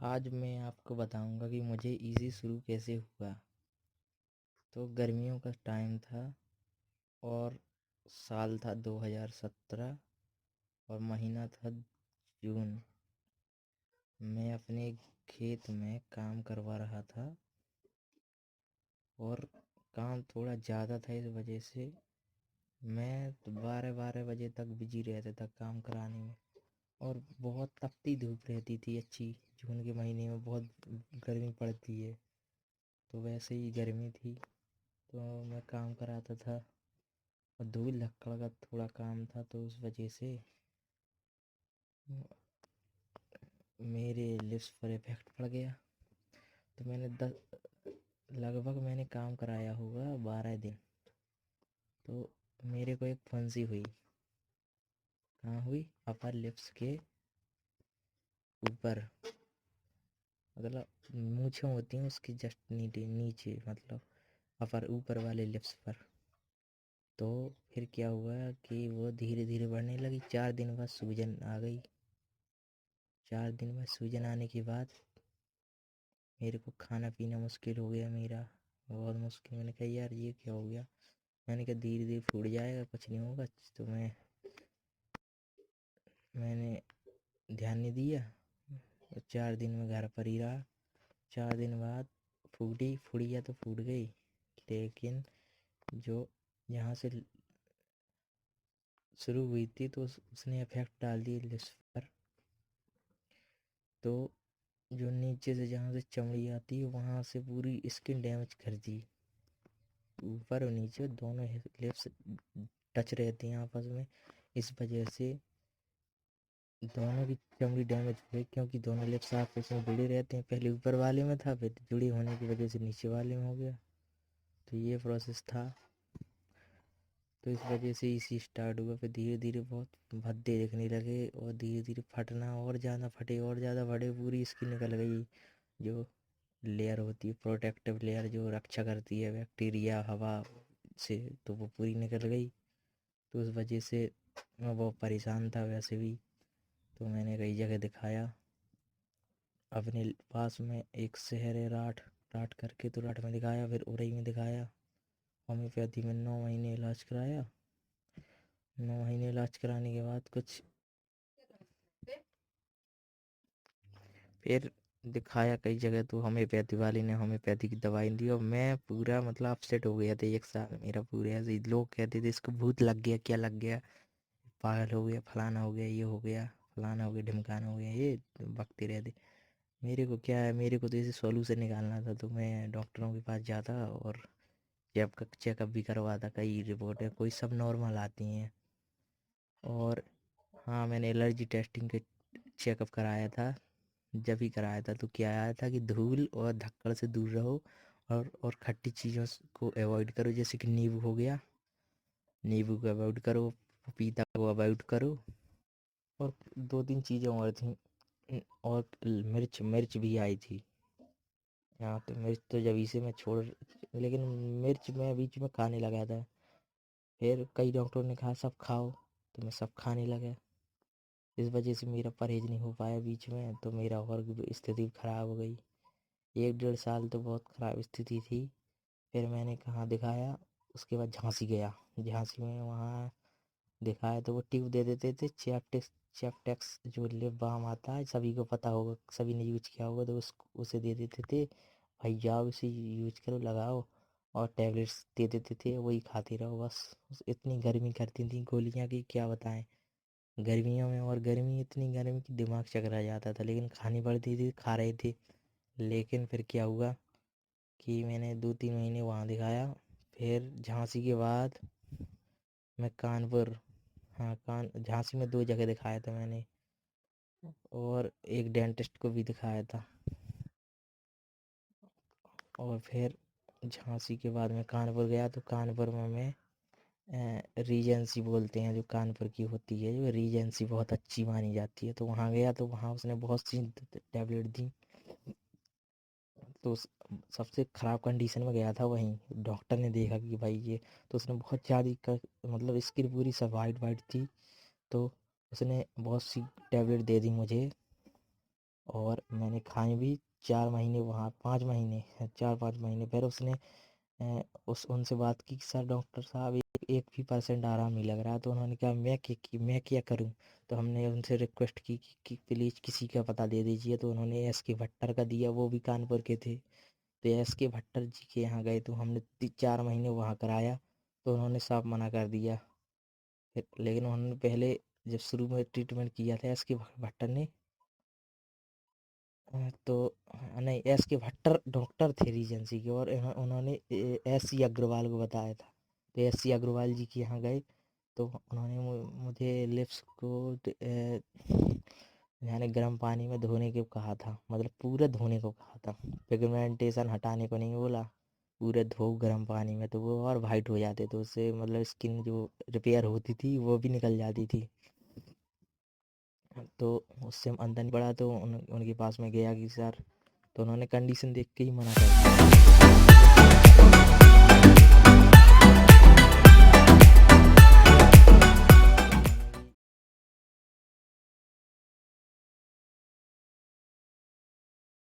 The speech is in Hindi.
आज मैं आपको बताऊंगा कि मुझे इजी शुरू कैसे हुआ। तो गर्मियों का टाइम था और साल था 2017 और महीना था जून। मैं अपने खेत में काम करवा रहा था और काम थोड़ा ज़्यादा था, इस वजह से मैं तो 12-12 बजे तक बिजी रहता था काम कराने में। और बहुत तपती धूप रहती थी अच्छी। जून के महीने में बहुत गर्मी पड़ती है, तो वैसे ही गर्मी थी। तो मैं काम कराता था और धूल लकड़ का थोड़ा काम था, तो उस वजह से मेरे लिप्स पर इफेक्ट पड़ गया। तो लगभग मैंने काम कराया होगा 12 दिन। तो मेरे को एक फुंसी हुई। कहाँ हुई? अपर लिप्स के ऊपर, मतलब मूछें होती हैं उसकी जस्ट नीचे, मतलब अपर ऊपर वाले लिप्स पर। तो फिर क्या हुआ कि वो धीरे धीरे बढ़ने लगी। 4 दिन बाद सूजन आ गई। 4 दिन बाद सूजन आने के बाद मेरे को खाना पीना मुश्किल हो गया, मेरा बहुत मुश्किल। मैंने कहा यार ये क्या हो गया। मैंने कहा धीरे धीरे फूट जाएगा, कुछ नहीं होगा। तो मैंने ध्यान नहीं दिया और 4 दिन में घर पर ही रहा। 4 दिन बाद फूटी तो फूट गई, लेकिन जो यहाँ से शुरू हुई थी तो उसने इफेक्ट डाल दिया लिप्स पर। तो जो नीचे से जहाँ से चमड़ी आती है वहाँ से पूरी स्किन डैमेज कर दी। ऊपर और नीचे दोनों लिप्स टच रहती हैं आपस में। इस वजह से दोनों की चमड़ी डैमेज हुई, क्योंकि दोनों लिप्स आपस में जुड़े रहते हैं। पहले ऊपर वाले में था, फिर जुड़ी होने की वजह से नीचे वाले में हो गया। तो ये प्रोसेस था। तो इस वजह से इसी स्टार्ट हुआ। फिर धीरे धीरे बहुत भद्दे दिखने लगे और धीरे धीरे फटना और ज़्यादा फटे और ज़्यादा फटे, पूरी स्किन निकल गई। जो लेयर होती है, प्रोटेक्टिव लेयर जो रक्षा करती है बैक्टीरिया हवा से, तो वो पूरी निकल गई। तो उस वजह से मैं बहुत परेशान था वैसे भी। तो मैंने कई जगह दिखाया। अपने पास में एक शहर है राठ, राठ करके, तो राठ में दिखाया, फिर उरई में दिखाया। होम्योपैथी में 9 महीने इलाज कराया। 9 महीने इलाज कराने के बाद कुछ फिर दिखाया कई जगह, तो होम्योपैथी वाले ने होम्योपैथी की दवाई दी और मैं पूरा मतलब अपसेट हो गया था। 1 साल मेरा पूरे ऐसे ही, लोग कहते थे इसको भूत लग गया, क्या लग गया, पागल हो गया, फलाना हो गया, ये हो गया, फलाना हो गया, ढिमकाना हो गया, ये बकते रहते। मेरे को क्या है, मेरे को तो इसे सॉल्यूशन निकालना था। तो मैं डॉक्टरों के पास जाता और चेकअप भी करवाता। कई रिपोर्टें कोई सब नॉर्मल आती हैं। और हाँ, मैंने एलर्जी टेस्टिंग के चेकअप कराया था। जब ही कराया था तो क्या आया था कि धूल और धक्कड़ से दूर रहो और खट्टी चीज़ों को अवॉइड करो, जैसे कि नींबू हो गया, नींबू को अवॉइड करो, पपीता को अवॉइड करो। और 2-3 चीज़ें और थी। और मिर्च मिर्च भी आई थी। हाँ, तो मिर्च तो जब से मैं छोड़, लेकिन मिर्च मैं बीच में खाने लगा था। फिर कई डॉक्टरों ने कहा सब खाओ, तो मैं सब खाने लगा। इस वजह से मेरा परहेज नहीं हो पाया बीच में, तो मेरा और भी स्थिति खराब हो गई। 1-1.5 साल तो बहुत ख़राब स्थिति थी। फिर मैंने कहाँ दिखाया, उसके बाद झांसी गया। झांसी में वहाँ दिखाया तो वो ट्यूब दे देते थे, चैपटेक्स जो लिप बाम आता है, सभी को पता होगा, सभी ने यूज किया होगा, तो उसे दे देते थे। भाई जाओ इसे यूज करो, लगाओ। और टैबलेट्स दे देते थे, वही खाते रहो बस। इतनी गर्मी करती थी गोलियाँ की क्या बताएं। गर्मियों में और गर्मी, इतनी गर्मी कि दिमाग चकरा जाता था, लेकिन खानी पड़ती थी, खा रहे थे। लेकिन फिर क्या हुआ कि मैंने 2-3 महीने वहाँ दिखाया। फिर झांसी के बाद मैं कानपुर, हाँ झांसी में 2 जगह दिखाया था मैंने, और एक डेंटिस्ट को भी दिखाया था। और फिर झांसी के बाद मैं कानपुर गया, तो कानपुर में मैं रीजेंसी बोलते हैं जो कानपुर की होती है, जो रीजेंसी बहुत अच्छी मानी जाती है। तो वहाँ गया, तो वहाँ उसने बहुत सी टैबलेट दी। तो सबसे ख़राब कंडीशन में गया था वहीं। डॉक्टर ने देखा कि भाई ये, तो उसने बहुत ज़्यादा मतलब स्किन पूरी सब वाइट वाइट थी। तो उसने बहुत सी टैबलेट दे दी मुझे। और मैंने खाई भी 4 महीने वहाँ, 5 महीने, 4-5 महीने। फिर उसने उस उनसे बात की कि सर डॉक्टर साहब एक भी परसेंट आराम नहीं लग रहा है। तो उन्होंने कहा मैं क्या करूं? तो हमने उनसे रिक्वेस्ट की कि प्लीज़ किसी का पता दे दीजिए। तो उन्होंने एस के भट्टर का दिया, वो भी कानपुर के थे। तो एस के भट्टर जी के यहाँ गए तो हमने 4 महीने वहाँ कराया। तो उन्होंने साफ मना कर दिया। फिर लेकिन उन्होंने पहले जब शुरू में ट्रीटमेंट किया था एस के भट्टर ने, तो नहीं, एस के भट्टर डॉक्टर थे रीजेंसी के, और उन्होंने एस सी अग्रवाल को बताया था। तो एस सी अग्रवाल जी के यहाँ गए तो उन्होंने मुझे लिप्स को यानी गर्म पानी में धोने को कहा था, मतलब पूरे धोने को कहा था, पिगमेंटेशन हटाने को नहीं बोला। पूरे धो गर्म पानी में तो वो और वाइट हो जाते, तो उससे मतलब स्किन जो रिपेयर होती थी वो भी निकल जाती थी। तो उससे अंदर नहीं पड़ा तो उनके पास में गया कि सर, तो उन्होंने कंडीशन देख के ही मना कर दिया।